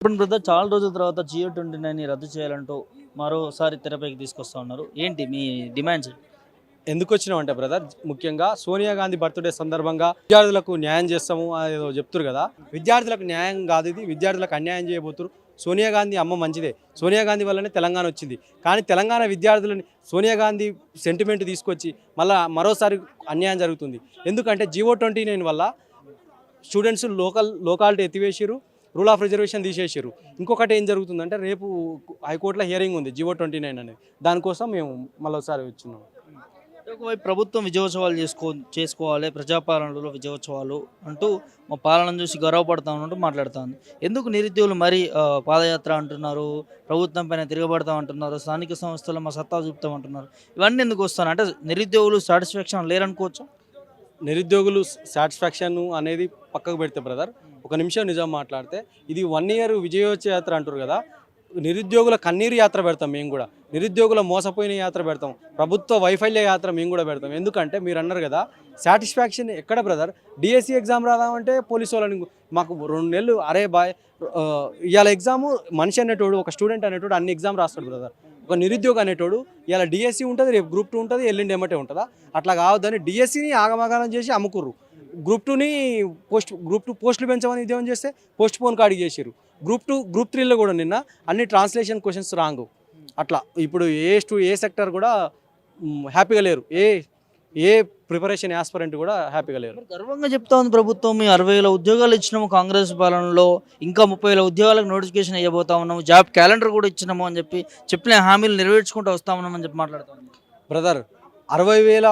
ఇప్పుడు బ్రదర్ చాలా రోజుల తర్వాత జియో 29 రద్దు చేయాలంటూ మరోసారి తెరపైకి తీసుకొస్తా ఉన్నారు. ఏంటి మీ డిమాండ్స్? ఎందుకొచ్చినామంటే బ్రదర్, ముఖ్యంగా సోనియా గాంధీ బర్త్డే సందర్భంగా విద్యార్థులకు న్యాయం చేస్తాము అదేదో చెప్తురు కదా. విద్యార్థులకు న్యాయం కాదు, ఇది విద్యార్థులకు అన్యాయం చేయబోతురు. సోనియా గాంధీ అమ్మ మంచిదే, సోనియా గాంధీ వల్లనే తెలంగాణ వచ్చింది. కానీ తెలంగాణ విద్యార్థులని సోనియా గాంధీ సెంటిమెంట్ తీసుకొచ్చి మరోసారి అన్యాయం జరుగుతుంది. ఎందుకంటే జియో 29 వల్ల స్టూడెంట్స్ లోకాలిటీ ఎత్తివేసారు, రూల్ ఆఫ్ రిజర్వేషన్ తీసేసారు. ఇంకొకటి ఏం జరుగుతుందంటే రేపు హైకోర్టులో హియరింగ్ ఉంది జియో 29 అనేది. దానికోసం మేము మరోసారి వచ్చినాం. ఒకవైపు ప్రభుత్వం విజయోత్సవాలు చేసుకోవాలి, ప్రజాపాలనలో విజయోత్సవాలు అంటూ మా పాలనను చూసి గర్వపడతామంటూ మాట్లాడుతుంది. ఎందుకు నిరుద్యోగులు మరి పాదయాత్ర అంటున్నారు, ప్రభుత్వం పైన తిరగబడతాం అంటున్నారు, స్థానిక సంస్థలు మా సత్తా చూపుతామంటున్నారు. ఇవన్నీ ఎందుకు వస్తాను అంటే నిరుద్యోగులు సాటిస్ఫాక్షన్ లేరనుకోవచ్చు. నిరుద్యోగులు సాటిస్ఫాక్షన్ అనేది పక్కకు పెడితే బ్రదర్, ఒక నిమిషం నిజం మాట్లాడితే, ఇది 1 ఇయర్ విజయోత్సవ యాత్ర అంటారు కదా. నిరుద్యోగుల కన్నీరు యాత్ర పెడతాం మేము కూడా, నిరుద్యోగుల మోసపోయిన యాత్ర పెడతాం, ప్రభుత్వ వైఫల్య యాత్ర మేము కూడా పెడతాం. ఎందుకంటే మీరు అన్నారు కదా సాటిస్ఫాక్షన్ ఎక్కడ బ్రదర్. డిఎస్సి ఎగ్జామ్ రాదామంటే పోలీసు వాళ్ళని మాకు 2 నెలలు అరే బాయ్ ఇవాళ ఎగ్జాము. మనిషి అనేటోడు, ఒక స్టూడెంట్ అనేటోడు అన్ని ఎగ్జామ్ రాస్తాడు బ్రదర్. ఒక నిరుద్యోగ అనేటోడు ఇవాళ డిఎస్సి ఉంటుంది, రేపు గ్రూప్ 2 ఉంటుంది, ఎల్లుండి ఏమంటే ఉంటుందా? అట్లా కావద్దని డిఎస్సిని ఆగమాగానం చేసి అమ్ముకుర్రు. గ్రూప్ 2ని గ్రూప్ 2 పోస్టులు పెంచమని ఉద్యోగం చేస్తే పోస్ట్ పోన్ కాడికి చేసారు. గ్రూప్ 3లో కూడా నిన్న అన్ని ట్రాన్స్లేషన్ క్వశ్చన్స్ రాంగ్. అట్లా ఇప్పుడు ఏ సెక్టర్ కూడా హ్యాపీగా లేరు, ఏ ప్రిపరేషన్ యాస్పరెంట్ కూడా హ్యాపీగా లేరు. గర్వంగా చెప్తా ఉంది ప్రభుత్వం, మేము 60,000 ఉద్యోగాలు ఇచ్చినాము కాంగ్రెస్ పాలనలో, ఇంకా 30,000 ఉద్యోగాలకు నోటిఫికేషన్ ఇవ్వబోతా ఉన్నాము, జాబ్ క్యాలెండర్ కూడా ఇచ్చినాము అని చెప్పిన హామీలు నెరవేర్చుకుంటూ వస్తా ఉన్నామని చెప్పి మాట్లాడుతాం. బ్రదర్ 60,000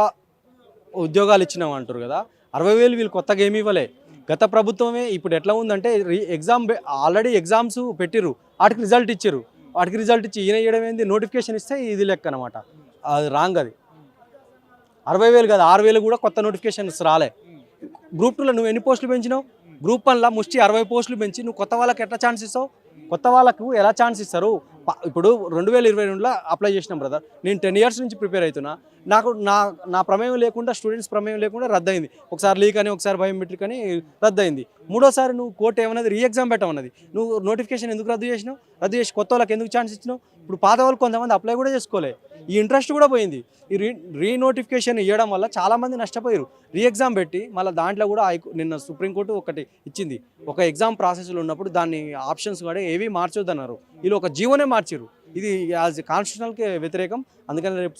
ఉద్యోగాలు ఇచ్చినాం అంటారు కదా. 60,000 వీళ్ళు కొత్తగా ఏమి ఇవ్వలే. గత ప్రభుత్వమే. ఇప్పుడు ఎట్లా ఉందంటే ఆల్రెడీ ఎగ్జామ్స్ పెట్టిర్రు, వాటికి రిజల్ట్ ఇచ్చారు. వాటికి రిజల్ట్ ఇచ్చి ఈయన ఇవ్వడం ఏంది, నోటిఫికేషన్ ఇస్తే ఇది లెక్క అనమాట. అది రాంగ్. అది 60,000 కాదు, 6,000 కూడా కొత్త నోటిఫికేషన్స్ రాలే. గ్రూప్ 2లో నువ్వు ఎన్ని పోస్టులు పెంచినావు? గ్రూప్ 1లో ముష్టి 60 పోస్టులు పెంచి నువ్వు కొత్త వాళ్ళకి ఎట్లా ఛాన్స్ ఇస్తావు? కొత్త వాళ్ళకు ఎలా ఛాన్స్ ఇస్తారు? ఇప్పుడు 2022లో అప్లై చేసినాం బ్రదర్. నేను 10 ఇయర్స్ నుంచి ప్రిపేర్ అవుతున్నా. నాకు నా ప్రమేయం లేకుండా, స్టూడెంట్స్ ప్రమేయం లేకుండా రద్దయింది. ఒకసారి లీక్ అని, ఒకసారి బయోమెట్రిక్ అని రద్దయింది. మూడోసారి నువ్వు కోర్టు ఏమన్నది, రీ ఎగ్జామ్ పెట్టమన్నది. నువ్వు నోటిఫికేషన్ ఎందుకు రద్దు చేసినావు? రద్దు చేసి కొత్త వాళ్ళకి ఎందుకు ఛాన్స్ ఇచ్చినావు? ఇప్పుడు పాత వాళ్ళు కొంతమంది అప్లై కూడా చేసుకోలే. ఈ ఇంట్రెస్ట్ కూడా పోయింది. ఈ రీనోటిఫికేషన్ ఇవ్వడం వల్ల చాలామంది నష్టపోయారు. రీ ఎగ్జామ్ పెట్టి మళ్ళీ దాంట్లో కూడా నిన్న సుప్రీంకోర్టు ఒకటి ఇచ్చింది. ఒక ఎగ్జామ్ ప్రాసెస్లో ఉన్నప్పుడు దాన్ని ఆప్షన్స్ కూడా ఏవి మార్చొద్దన్నారు. వీళ్ళు ఒక జీవోనే మార్చారు. ఇది యాజ్ కాన్స్టిట్యూషనల్కి వ్యతిరేకం. అందుకని రేపు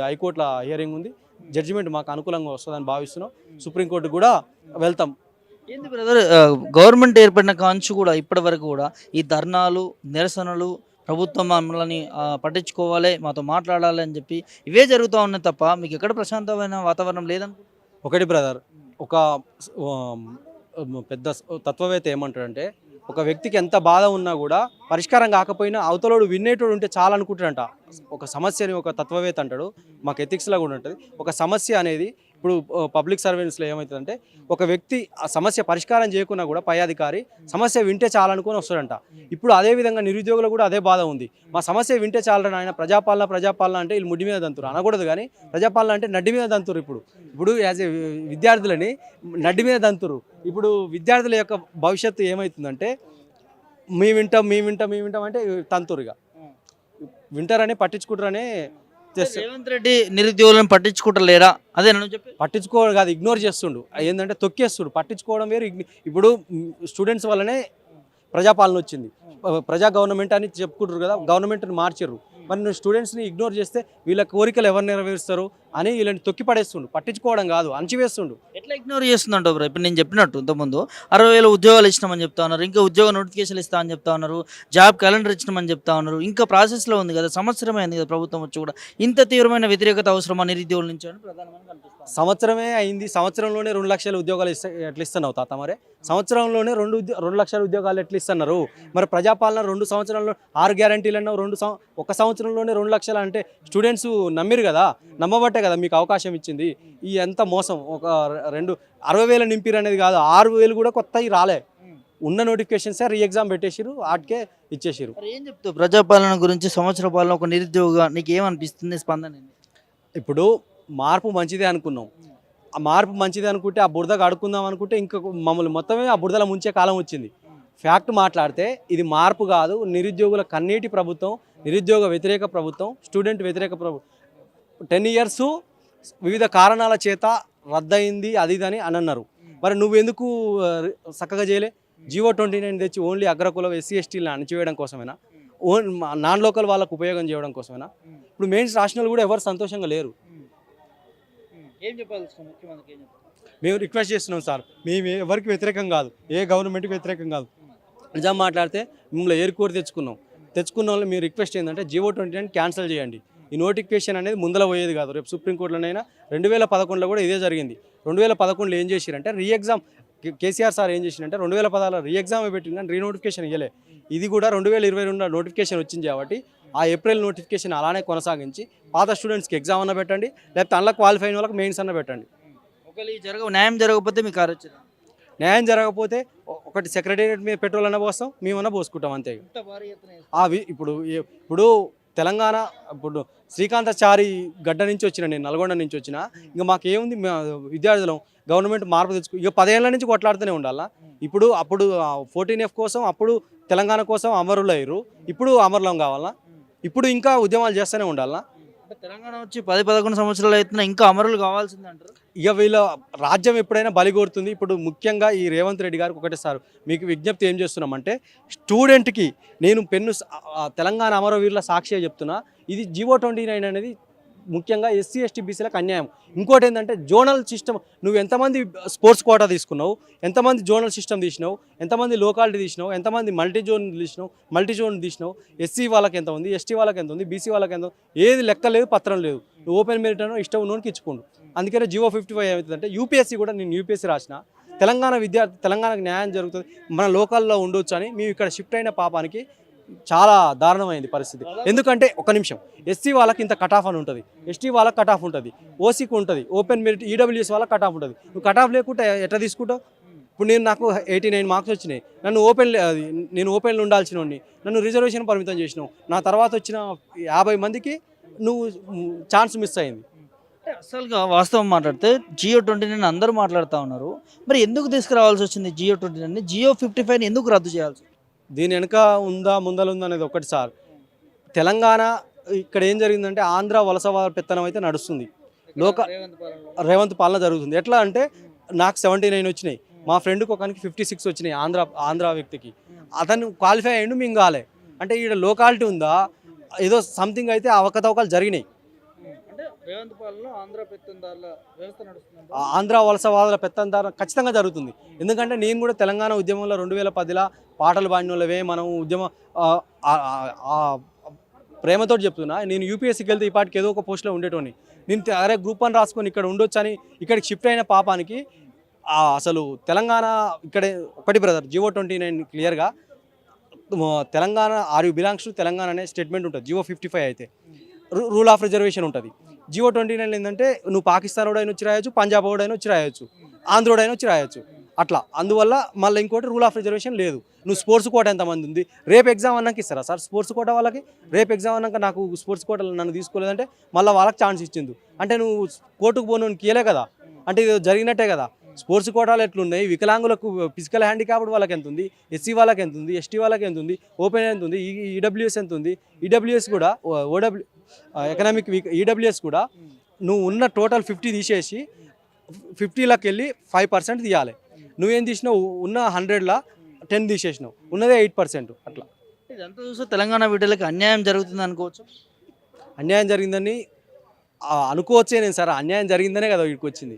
హైకోర్టులో హియరింగ్ ఉంది. జడ్జిమెంట్ మాకు అనుకూలంగా వస్తుందని భావిస్తున్నాం. సుప్రీంకోర్టు కూడా వెళ్తాం. ఏంది బ్రదర్, గవర్నమెంట్ ఏర్పడిన కాంచి కూడా ఇప్పటి వరకు కూడా ఈ ధర్నాలు, నిరసనలు, ప్రభుత్వం మమ్మల్ని పట్టించుకోవాలి, మాతో మాట్లాడాలి అని చెప్పి ఇవే జరుగుతూ ఉన్నాయి తప్ప మీకు ఎక్కడ ప్రశాంతమైన వాతావరణం లేదనుకో. ఒకటి బ్రదర్, ఒక పెద్ద తత్వవేత్త ఏమంటాడంటే, ఒక వ్యక్తికి ఎంత బాధ ఉన్నా కూడా పరిష్కారం కాకపోయినా అవతలోడు వినేటోడు ఉంటే చాలా అనుకుంటాడంట. ఒక సమస్యని ఒక తత్వవేత్త అంటాడు, మాకు ఎథిక్స్లో కూడా ఉంటుంది. ఒక సమస్య అనేది ఇప్పుడు పబ్లిక్ సర్వెంట్స్లో ఏమవుతుందంటే, ఒక వ్యక్తి ఆ సమస్య పరిష్కారం చేయకున్నా కూడా పై అధికారి సమస్య వింటే చాలనుకొని వస్తాడంట. ఇప్పుడు అదేవిధంగా నిరుద్యోగులు కూడా అదే బాధ ఉంది. మా సమస్య వింటే చాలని ఆయన ప్రజాపాలన అంటే వీళ్ళు ముడ్డి మీద దంతురు అనకూడదు, కానీ ప్రజాపాలన అంటే నడ్డి మీద దంతురు. ఇప్పుడు యాజ్ ఏ విద్యార్థులని నడ్డి మీద దంతురు. ఇప్పుడు విద్యార్థుల యొక్క భవిష్యత్తు ఏమవుతుందంటే, మీ వింటాం అంటే తంతురుగా వింటారని పట్టించుకుంటారనే. రేవంత్ రెడ్డి నిరుద్యోగులను పట్టించుకుంటలేరా? అదే నన్ను చెప్పి పట్టించుకోవడం కాదు, ఇగ్నోర్ చేస్తుండు. ఏంటంటే తొక్కేస్తుడు. పట్టించుకోవడం వేరు. ఇప్పుడు స్టూడెంట్స్ వల్లనే ప్రజాపాలన వచ్చింది. ప్రజా గవర్నమెంట్ అని చెప్పుకుంటారు కదా, గవర్నమెంట్ని మార్చారు. మరి నువ్వు స్టూడెంట్స్ని ఇగ్నోర్ చేస్తే వీళ్ళ కోరికలు ఎవరు నెరవేరుస్తారు అని వీళ్ళని తొక్కి పడేస్తుండు. పట్టించుకోవడం కాదు, అణచివేస్తుండు. ఎట్లా ఇగ్నోర్ చేస్తుందంట బ్రో? ఇప్పుడు నేను చెప్పినట్టు ఇంతకుముందు 60,000 ఉద్యోగాలు ఇచ్చినామని చెప్తా ఉన్నారు, ఇంకా ఉద్యోగ నోటిఫికేషన్ ఇస్తా అని చెప్తా ఉన్నారు, జాబ్ క్యాలెండర్ ఇచ్చినామని చెప్తా ఉన్నారు. ఇంకా ప్రాసెస్లో ఉంది కదా, సంవత్సరమే అయింది కదా ప్రభుత్వం వచ్చి కూడా. ఇంత తీవ్రమైన వ్యతిరేకత అవసరమా నిరుద్యోగుల నుంచి అని ప్రధానమంత్రి కనిపిస్తుంది. సంవత్సరమే అయింది. సంవత్సరంలోనే 2 లక్షల ఉద్యోగాలు ఎట్లా ఇస్తున్నావు తాత? మరి సంవత్సరంలోనే 2 లక్షల ఉద్యోగాలు ఎట్లా ఇస్తున్నారు? మరి ప్రజాపాలన 2 సంవత్సరాల్లో 6 గ్యారంటీలు అన్నావు, ఒక సంవత్సరంలోనే 2 లక్షలు అంటే స్టూడెంట్స్ నమ్మిరు కదా, నమ్మబట్టే కదా మీకు అవకాశం ఇచ్చింది. ఈ ఎంత మోసం. ఒక 60,000 నింపిరు అనేది కాదు, 6,000 కూడా కొత్తవి రాలే. ఉన్న నోటిఫికేషన్స్ రీ ఎగ్జామ్ పెట్టేసిరు, వాటికే ఇచ్చేసిరు. ఏం చెప్తావు ప్రజాపాలన గురించి? సంవత్సర పాలన ఒక నిరుద్యోగిగా నీకు ఏమనిపిస్తుంది స్పందన? ఇప్పుడు మార్పు మంచిదే అనుకున్నాం. ఆ మార్పు మంచిదే అనుకుంటే ఆ బురదగా అడుక్కుందాం అనుకుంటే ఇంకా మమ్మల్ని మొత్తమే ఆ బురదలో ముంచే కాలం వచ్చింది. ఫ్యాక్ట్ మాట్లాడితే ఇది మార్పు కాదు, నిరుద్యోగుల కన్నీటి ప్రభుత్వం, నిరుద్యోగ వ్యతిరేక ప్రభుత్వం, స్టూడెంట్ వ్యతిరేక ప్రభుత్వం. 10 years వివిధ కారణాల చేత రద్దయింది అది ఇది అని అన్నారు. మరి నువ్వెందుకు చక్కగా చేయలే? జీవో 29 తెచ్చి ఓన్లీ అగ్రకుల ఎస్సీ ఎస్టీలను అణచివేయడం కోసమేనా? నాన్ లోకల్ వాళ్ళకు ఉపయోగం చేయడం కోసమేనా? ఇప్పుడు మెయిన్స్ రాసిన వాళ్ళు కూడా ఎవరు సంతోషంగా లేరు. ఏం చెప్పాలి ముఖ్యమంత్రికి ఏం చెప్పాలి? మేము రిక్వెస్ట్ చేస్తున్నాం సార్, మేము ఎవరికి వ్యతిరేకం కాదు, ఏ గవర్నమెంట్కి వ్యతిరేకం కాదు. నిజం మాట్లాడితే మిమ్మల్ని ఏరుకోరి తెచ్చుకున్న వాళ్ళు మీరు రిక్వెస్ట్ ఏంటంటే జీవో 29 క్యాన్సిల్ చేయండి. ఈ నోటిఫికేషన్ అనేది ముందర పోయేది కాదు. రేపు సుప్రీంకోర్టులోనైనా 2011లో కూడా ఇదే జరిగింది. 2011లో ఏం చేసిరంటే రీఎగ్జామ్, కేసీఆర్ సార్ ఏం చేసిరంటే 2016లో రీఎగ్జామ్ పెట్టింది కానీ రీనోటిఫికేషన్ ఇవ్వలే. ఇది కూడా 2022 నోటిఫికేషన్ వచ్చింది కాబట్టి ఆ ఏప్రిల్ నోటిఫికేషన్ అలానే కొనసాగించి పాత స్టూడెంట్స్కి ఎగ్జామ్ అన్న పెట్టండి, లేకపోతే అందులో క్వాలిఫై అయిన వాళ్ళకి మెయిన్స్ అన్న పెట్టండి. ఒకవేళ ఈ న్యాయం జరగకపోతే మీకు ఆలోచన న్యాయం జరగకపోతే ఒకటి సెక్రటేరియట్ మీద పెట్రోల్ అన్న పోస్తాం, మేమన్నా పోసుకుంటాం అంతే. ఇంత భారీ ఎత్తున ఇప్పుడు తెలంగాణ ఇప్పుడు శ్రీకాంతాచారి గడ్డ నుంచి వచ్చిన, నేను నల్గొండ నుంచి వచ్చిన, ఇంకా మాకేముంది, విద్యార్థులం గవర్నమెంట్ మార్పు తెచ్చుకో, ఇక 10 ఏళ్ల నుంచి కొట్లాడుతూనే ఉండాలా. అప్పుడు 14F కోసం అప్పుడు తెలంగాణ కోసం అమరులు అయ్యారు, ఇప్పుడు అమరులం కావాలా, ఇప్పుడు ఇంకా ఉద్యమాలు చేస్తూనే ఉండాలా. అంటే తెలంగాణ వచ్చి 10-11 సంవత్సరాలు అవుతున్నా ఇంకా అమరులు కావాల్సింది అంటారు. ఇక వీళ్ళ రాజ్యం ఎప్పుడైనా బలిగోరుతుంది. ఇప్పుడు ముఖ్యంగా ఈ రేవంత్ రెడ్డి గారికి ఒకటే సార్ మీకు విజ్ఞప్తి ఏం చేస్తున్నామంటే, స్టూడెంట్కి నేను తెలంగాణ అమరవీరుల సాక్షిగా చెప్తున్నా, ఇది జీవో 29 అనేది ముఖ్యంగా ఎస్సీ ఎస్టీ బీసీలకు అన్యాయం. ఇంకోటి ఏంటంటే జోనల్ సిస్టమ్, నువ్వు ఎంతమంది స్పోర్ట్స్ కోటా తీసుకున్నావు, ఎంతమంది జోనల్ సిస్టమ్ తీసినావు, ఎంతమంది లోకాలిటీ తీసినావు, ఎంతమంది మల్టీ జోన్ తీసినావు, ఎస్సీ వాళ్ళకి ఎంత ఉంది, ఎస్టీ వాళ్ళకి ఎంత ఉంది, బీసీ వాళ్ళకి ఎంత ఉంది, ఏది లెక్క లేదు, పత్రం లేదు. నువ్వు ఓపెన్ మెరిట్ అనో ఇష్టం ఉన్నోనికి ఇచ్చుకోండు. అందుకనే జీవో 55 ఏమవుతుందంటే యూపీఎస్సీ కూడా, నేను యూపీఎస్సీ రాసిన, తెలంగాణకు న్యాయం జరుగుతుంది, మన లోకల్లో ఉండొచ్చు అని మేము ఇక్కడ షిఫ్ట్ అయిన పాపానికి చాలా దారుణమైంది పరిస్థితి. ఎందుకంటే ఒక నిమిషం, ఎస్సీ వాళ్ళకి ఇంత కట్ ఆఫ్ అని ఉంటుంది, ఎస్టీ వాళ్ళకి కట్ ఆఫ్ ఉంటుంది, ఓసీకి ఉంటుంది, ఓపెన్ మెరిట్ ఈడబ్ల్యూఎస్ వాళ్ళకి కట్ ఆఫ్ ఉంటుంది. నువ్వు కట్ ఆఫ్ లేకుంటే ఎట్లా తీసుకుంటావు? ఇప్పుడు నాకు 89 మార్క్స్ వచ్చినాయి, నేను ఓపెన్లో ఉండాల్సిన వాడిని, నన్ను రిజర్వేషన్ పరిమితం చేసినావు, నా తర్వాత వచ్చిన 50 మందికి నువ్వు ఛాన్స్ మిస్ అయింది. అసలుగా వాస్తవం మాట్లాడితే జియో 29 అందరూ మాట్లాడుతూ ఉన్నారు. మరి ఎందుకు తీసుకురావాల్సి వచ్చింది జియో 29? జియో 55 ఎందుకు రద్దు చేయాల్సి? దీని వెనుక ముందల ఉందా అనేది ఒకటి సార్. తెలంగాణ ఇక్కడ ఏం జరిగిందంటే ఆంధ్ర వలసవాద పెత్తనం అయితే నడుస్తుంది, రేవంత్ పాలన జరుగుతుంది. ఎట్లా అంటే నాకు 79 వచ్చినాయి, మా ఫ్రెండ్కి ఒకనికి 56 వచ్చినాయి, ఆంధ్ర వ్యక్తికి. అతను క్వాలిఫై అయ్యిండు, మేము కాలే. అంటే ఇక్కడ లోకాలిటీ ఉందా, ఏదో సంథింగ్ అయితే అవకతవకలు జరిగినాయి. ఆంధ్ర వలసవాదుల పెత్తందారు ఖచ్చితంగా జరుగుతుంది. ఎందుకంటే నేను కూడా తెలంగాణ ఉద్యమంలో 2010లో పాటలు పాడిన వాళ్ళవే మనం ఉద్యమం ప్రేమతో చెప్తున్నా. నేను యూపీఎస్సీకి వెళ్తే ఈ పాటికి ఏదో ఒక పోస్ట్లో ఉండేటోని. నేను అరే గ్రూప్ 1 రాసుకొని ఇక్కడ ఉండొచ్చు అని ఇక్కడికి షిఫ్ట్ అయిన పాపానికి అసలు తెలంగాణ ఇక్కడే ఒకటి బ్రదర్, జీవో 29 క్లియర్గా Telangana are you belongs to Telangana అనే స్టేట్మెంట్ ఉంటుంది. జీవో 55 అయితే రూల్ ఆఫ్ రిజర్వేషన్ ఉంటుంది. జీవో 29 ఏంటంటే నువ్వు పాకిస్తాన్ వాడైనా వచ్చి రాయొచ్చు, పంజాబ్ వాడైనా వచ్చి రాయొచ్చు, ఆంధ్రోడైనా వచ్చి రాయొచ్చు. అట్లా అందువల్ల మళ్ళీ ఇంకోటి రూల్ ఆఫ్ రిజర్వేషన్ లేదు. నువ్వు స్పోర్ట్స్ కోట ఎంతమంది ఉంది, రేపు ఎగ్జామ్ అన్నాక ఇస్తారా సార్ స్పోర్ట్స్ కోట వాళ్ళకి? రేపు ఎగ్జామ్ అన్నాక నాకు స్పోర్ట్స్ కోట నన్ను తీసుకోలేదంటే మళ్ళీ వాళ్ళకి ఛాన్స్ ఇచ్చింది. అంటే నువ్వు కోర్టుకు పోను కీలే కదా, అంటే ఇది జరిగినట్టే కదా. స్పోర్ట్స్ కోటాలు ఎట్లున్నాయి, వికలాంగులకు ఫిజికల్ హ్యాండిక్యాప్డ్ వాళ్ళకి ఎంత ఉంది, ఎస్సీ వాళ్ళకి ఎంత ఉంది, ఎస్టీ వాళ్ళకి ఎంత ఉంది, ఓపెన్ ఎంత ఉంది, ఈడబ్ల్యూఎస్ ఎంత ఉంది, ఈడబ్ల్యూఎస్ కూడా ఎకనామిక్ ఈడబ్ల్యూఎస్ కూడా నువ్వు ఉన్న టోటల్ 50 తీసేసి 50లోకి వెళ్ళి 5% తీయాలి. నువ్వేం తీసినావు, ఉన్న 100లో 10 తీసేసినావు, ఉన్నదే 8%. అట్లా ఇదంతా చూస్తే తెలంగాణ బిడ్డలకి అన్యాయం జరుగుతుంది అనుకోవచ్చు. అన్యాయం జరిగిందని అనుకోవచ్చే నేను సార్, అన్యాయం జరిగిందనే కదా వీడికి వచ్చింది.